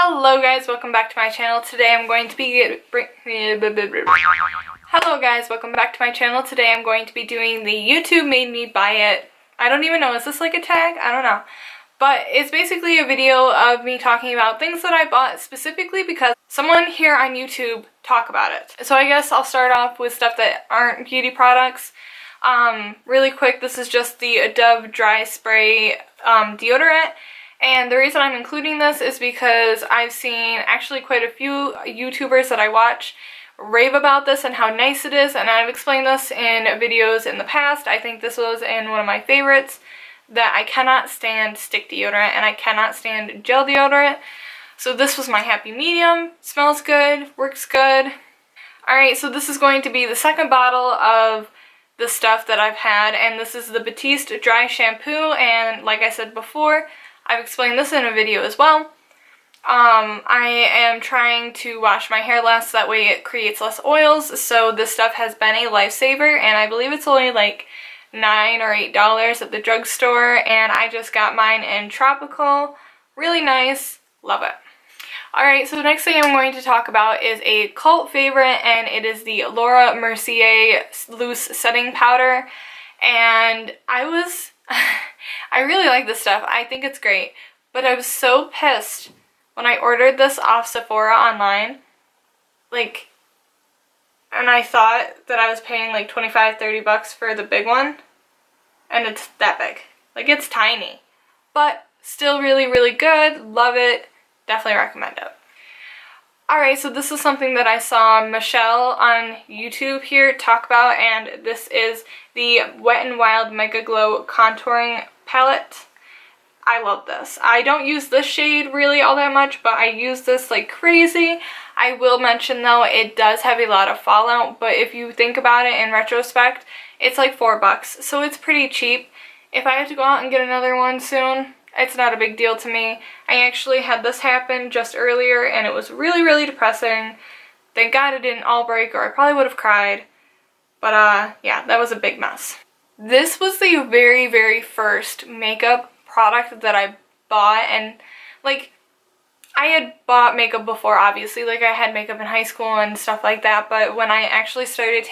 Hello guys, welcome back to my channel. Today I'm going to be Hello guys, welcome back to my channel. Today I'm going to be doing the YouTube made me buy it. I don't even know, is this like a tag? I don't know. But it's basically a video of me talking about things that I bought specifically because someone here on YouTube talked about it. So I guess I'll start off with stuff that aren't beauty products. Really quick, this is just the Dove Dry Spray deodorant. And the reason I'm including this is because I've seen actually quite a few YouTubers that I watch rave about this and how nice it is, and I've explained this in videos in the past. I think this was in one of my favorites, that I cannot stand stick deodorant and I cannot stand gel deodorant. So this was my happy medium. Smells good, works good. Alright, so this is going to be the second bottle of the stuff that I've had, and this is the Batiste Dry Shampoo, and like I said before, I've explained this in a video as well. I am trying to wash my hair less, that way it creates less oils, so this stuff has been a lifesaver, and I believe it's only like $9 or $8 at the drugstore, and I just got mine in Tropical. Really nice. Love it. Alright, so the next thing I'm going to talk about is a cult favorite, and it is the Laura Mercier Loose Setting Powder, and I really like this stuff. I think it's great, but I was so pissed when I ordered this off Sephora online, and I thought that I was paying like 25-30 bucks for the big one, and it's that big. Like, it's tiny, but still really, really good. Love it. Definitely recommend it. Alright, so this is something that I saw Michelle on YouTube here talk about, and this is the Wet n Wild Mega Glow Contouring Palette. I love this. I don't use this shade really all that much, but I use this like crazy. I will mention though, it does have a lot of fallout, but if you think about it in retrospect, it's like $4, so it's pretty cheap. If I have to go out and get another one soon, it's not a big deal to me. I actually had this happen just earlier, and it was really, really depressing. Thank God it didn't all break, or I probably would have cried. But yeah, that was a big mess. This was the very, very first makeup product that I bought, and like, I had bought makeup before, obviously. Like, I had makeup in high school and stuff like that, but when I actually started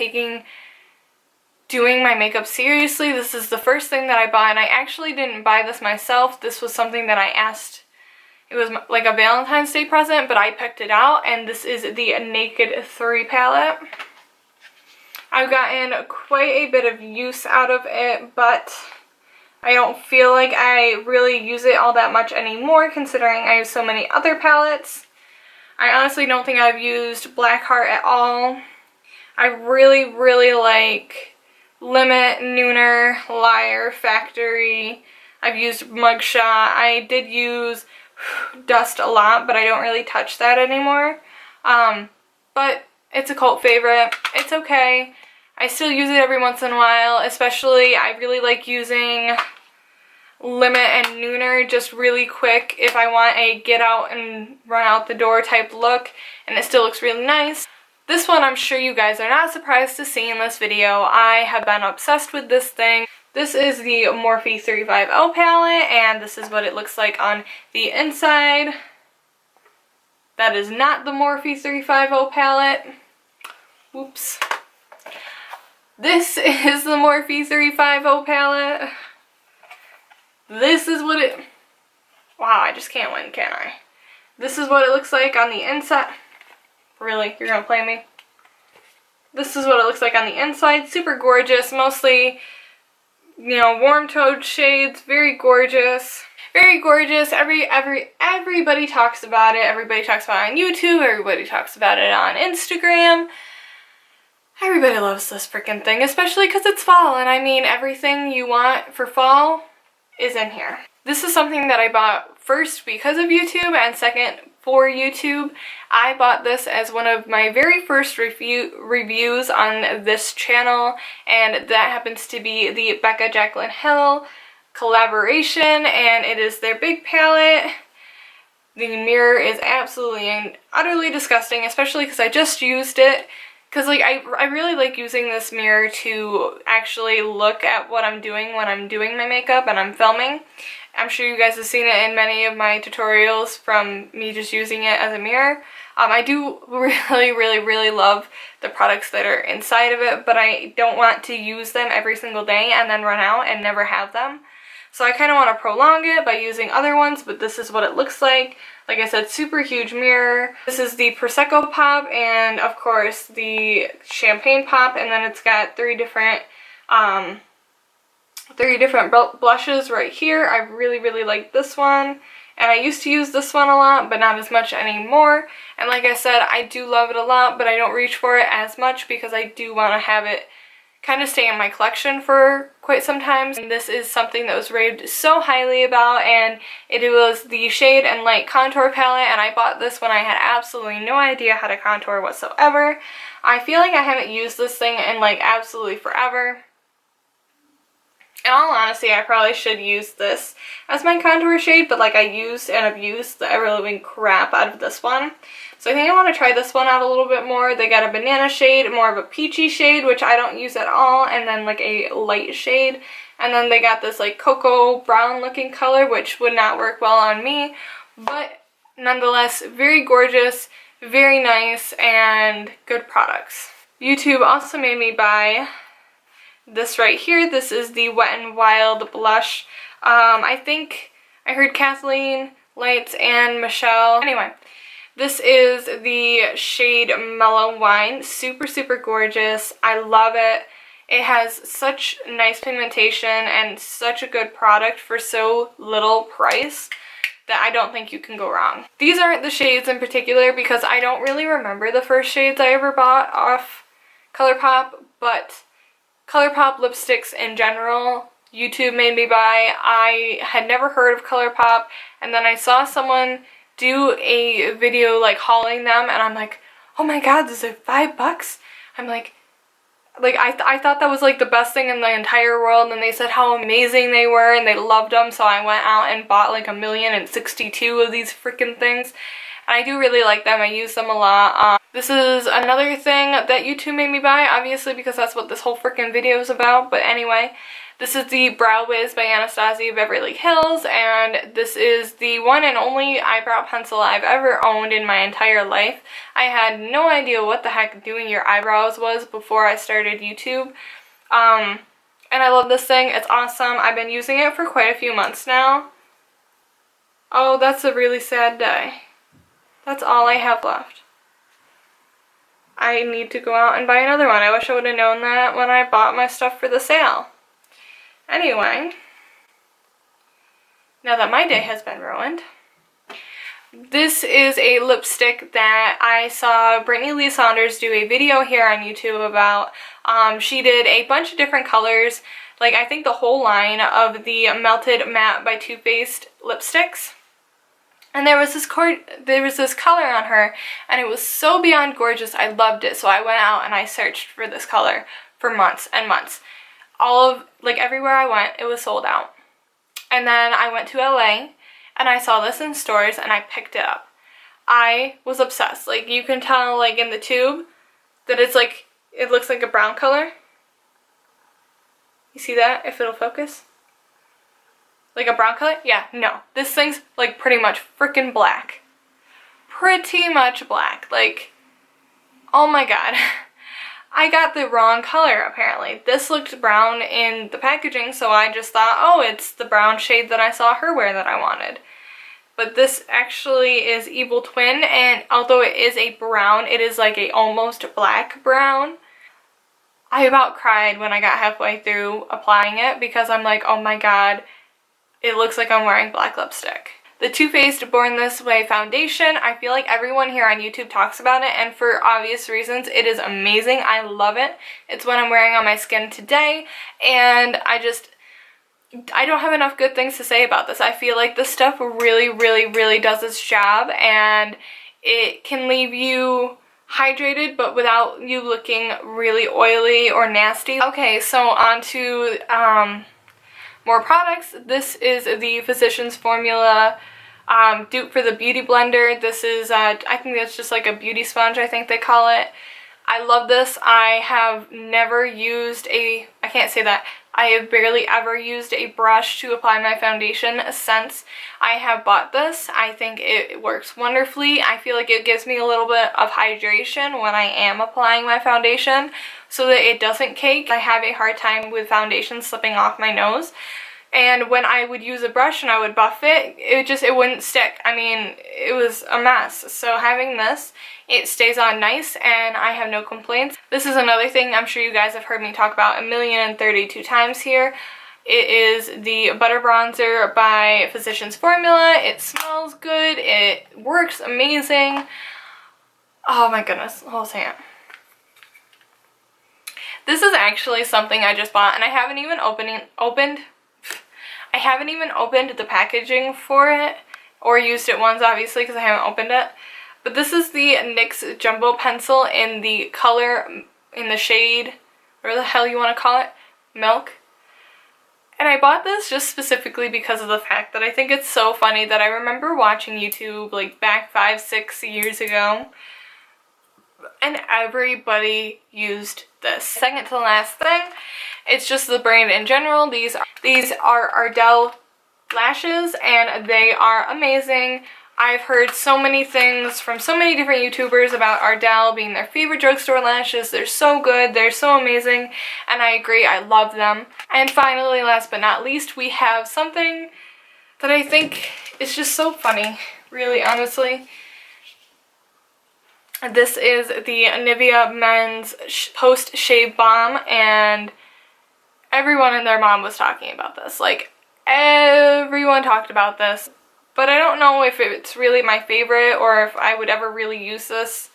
doing my makeup seriously, this is the first thing that I bought, and I actually didn't buy this myself. This was something that I asked. It was like a Valentine's Day present, but I picked it out, and this is the Naked 3 palette. I've gotten quite a bit of use out of it, but I don't feel like I really use it all that much anymore, considering I have so many other palettes. I honestly don't think I've used Blackheart at all. I really, really like Limit, Nooner, Liar, Factory. I've used Mugshot. I did use Dust a lot, but I don't really touch that anymore. But it's a cult favorite. It's okay. I still use it every once in a while, especially I really like using Limit and Nooner just really quick if I want a get out and run out the door type look, and it still looks really nice. This one I'm sure you guys are not surprised to see in this video. I have been obsessed with this thing. This is the Morphe 350 palette, and this is what it looks like on the inside. That is not the Morphe 350 palette. Whoops. This is the Morphe 350 palette. This is what it... Wow, I just can't win, can I? This is what it looks like on the inside. Really? You're gonna play me? This is what it looks like on the inside. Super gorgeous. Mostly, you know, warm toned shades. Very gorgeous. Very gorgeous. Everybody talks about it. Everybody talks about it on YouTube. Everybody talks about it on Instagram. Everybody loves this freaking thing, especially because it's fall. And I mean, everything you want for fall is in here. This is something that I bought first because of YouTube, and second for YouTube. I bought this as one of my very first reviews on this channel, and that happens to be the Becca Jaclyn Hill collaboration, and it is their big palette. The mirror is absolutely and utterly disgusting, especially because I just used it. Because like I really like using this mirror to actually look at what I'm doing when I'm doing my makeup and I'm filming. I'm sure you guys have seen it in many of my tutorials from me just using it as a mirror. I do really love the products that are inside of it, but I don't want to use them every single day and then run out and never have them. So I kind of want to prolong it by using other ones, but this is what it looks like. Like I said, super huge mirror. This is the Prosecco pop and of course the champagne pop, and then it's got three different blushes right here. I really like this one. And I used to use this one a lot, but not as much anymore. And like I said, I do love it a lot, but I don't reach for it as much because I do want to have it kind of stay in my collection for quite some time. And this is something that was raved so highly about, and it was the Shade and Light Contour Palette, and I bought this when I had absolutely no idea how to contour whatsoever. I feel like I haven't used this thing in like absolutely forever. In all honesty, I probably should use this as my contour shade, but like I used and abused the ever-living crap out of this one. So I think I want to try this one out a little bit more. They got a banana shade, more of a peachy shade, which I don't use at all, and then like a light shade. And then they got this like cocoa brown looking color, which would not work well on me, but nonetheless, very gorgeous, very nice, and good products. YouTube also made me buy this right here. This is the Wet n Wild blush. I think I heard Kathleen, Lights, and Michelle. Anyway, this is the shade Mellow Wine. Super gorgeous. I love it. It has such nice pigmentation and such a good product for so little price that I don't think you can go wrong. These aren't the shades in particular because I don't really remember the first shades I ever bought off ColourPop, but ColourPop lipsticks in general, YouTube made me buy. I had never heard of ColourPop, and then I saw someone do a video like hauling them, and I'm like, oh my god, this is $5? I'm like I thought that was like the best thing in the entire world, and they said how amazing they were and they loved them, so I went out and bought like 1,062 of these freaking things. And I do really like them. I use them a lot. This is another thing that YouTube made me buy, obviously, because that's what this whole freaking video is about. But anyway, this is the Brow Wiz by Anastasia Beverly Hills, and this is the one and only eyebrow pencil I've ever owned in my entire life. I had no idea what the heck doing your eyebrows was before I started YouTube. And I love this thing. It's awesome. I've been using it for quite a few months now. Oh, that's a really sad day. That's all I have left. I need to go out and buy another one. I wish I would have known that when I bought my stuff for the sale. Anyway, now that my day has been ruined, this is a lipstick that I saw Brittany Lee Saunders do a video here on YouTube about. She did a bunch of different colors, like I think the whole line of the Melted Matte by Too Faced lipsticks. And there was this color on her, and it was so beyond gorgeous. I loved it. So I went out and I searched for this color for months and months. Everywhere I went, it was sold out. And then I went to LA and I saw this in stores and I picked it up. I was obsessed. Like, you can tell like in the tube that it's like, it looks like a brown color. You see that? If it'll focus. Like a brown color? Yeah, no. This thing's like pretty much freaking black. Pretty much black. Like, oh my god. I got the wrong color apparently. This looked brown in the packaging, so I just thought, oh, it's the brown shade that I saw her wear that I wanted. But this actually is Evil Twin, and although it is a brown, it is like a almost black brown. I about cried when I got halfway through applying it because I'm like, oh my god. It looks like I'm wearing black lipstick. The Too Faced Born This Way foundation, I feel like everyone here on YouTube talks about it, and for obvious reasons, it is amazing. I love it. It's what I'm wearing on my skin today, and I don't have enough good things to say about this. I feel like this stuff really does its job, and it can leave you hydrated but without you looking really oily or nasty. Okay, so on to more products. This is the Physicians Formula dupe for the Beauty Blender. This is, I think that's just like a beauty sponge, I think they call it. I love this. I have never used I can't say that. I have barely ever used a brush to apply my foundation since I have bought this. I think it works wonderfully. I feel like it gives me a little bit of hydration when I am applying my foundation so that it doesn't cake. I have a hard time with foundation slipping off my nose. And when I would use a brush and I would buff it, it wouldn't stick. I mean, it was a mess. So having this, it stays on nice and I have no complaints. This is another thing I'm sure you guys have heard me talk about 1,032 times here. It is the Butter Bronzer by Physicians Formula. It smells good. It works amazing. Oh my goodness, hold on. This is actually something I just bought and I haven't even opened the packaging for it, or used it once obviously because I haven't opened it. But this is the NYX Jumbo Pencil in the color, in the shade, whatever the hell you want to call it, Milk. And I bought this just specifically because of the fact that I think it's so funny that I remember watching YouTube like back 5-6 years ago, and everybody used this. Second to the last thing, it's just the brand in general. These are Ardell lashes and they are amazing. I've heard so many things from so many different YouTubers about Ardell being their favorite drugstore lashes. They're so good, they're so amazing, and I agree, I love them. And finally, last but not least, we have something that I think is just so funny, really, honestly. This is the Nivea Men's Post Shave Balm, and everyone and their mom was talking about this. Like, everyone talked about this. But I don't know if it's really my favorite or if I would ever really use this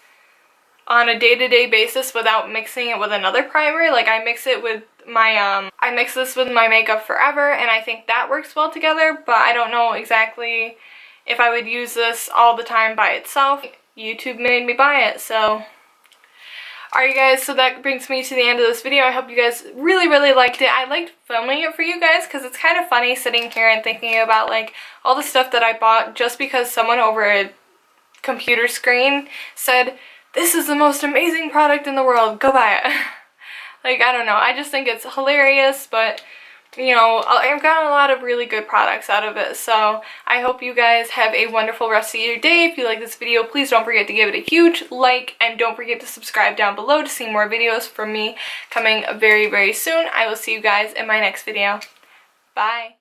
on a day-to-day basis without mixing it with another primer. Like, I mix it with my, I mix this with my Makeup Forever, and I think that works well together, but I don't know exactly if I would use this all the time by itself. YouTube made me buy it, so. Alright guys, so that brings me to the end of this video. I hope you guys really, really liked it. I liked filming it for you guys because it's kind of funny sitting here and thinking about like all the stuff that I bought just because someone over a computer screen said, "This is the most amazing product in the world, go buy it." Like, I don't know, I just think it's hilarious, but you know, I've gotten a lot of really good products out of it, so I hope you guys have a wonderful rest of your day. If you like this video, please don't forget to give it a huge like, and don't forget to subscribe down below to see more videos from me coming very, very soon. I will see you guys in my next video. Bye!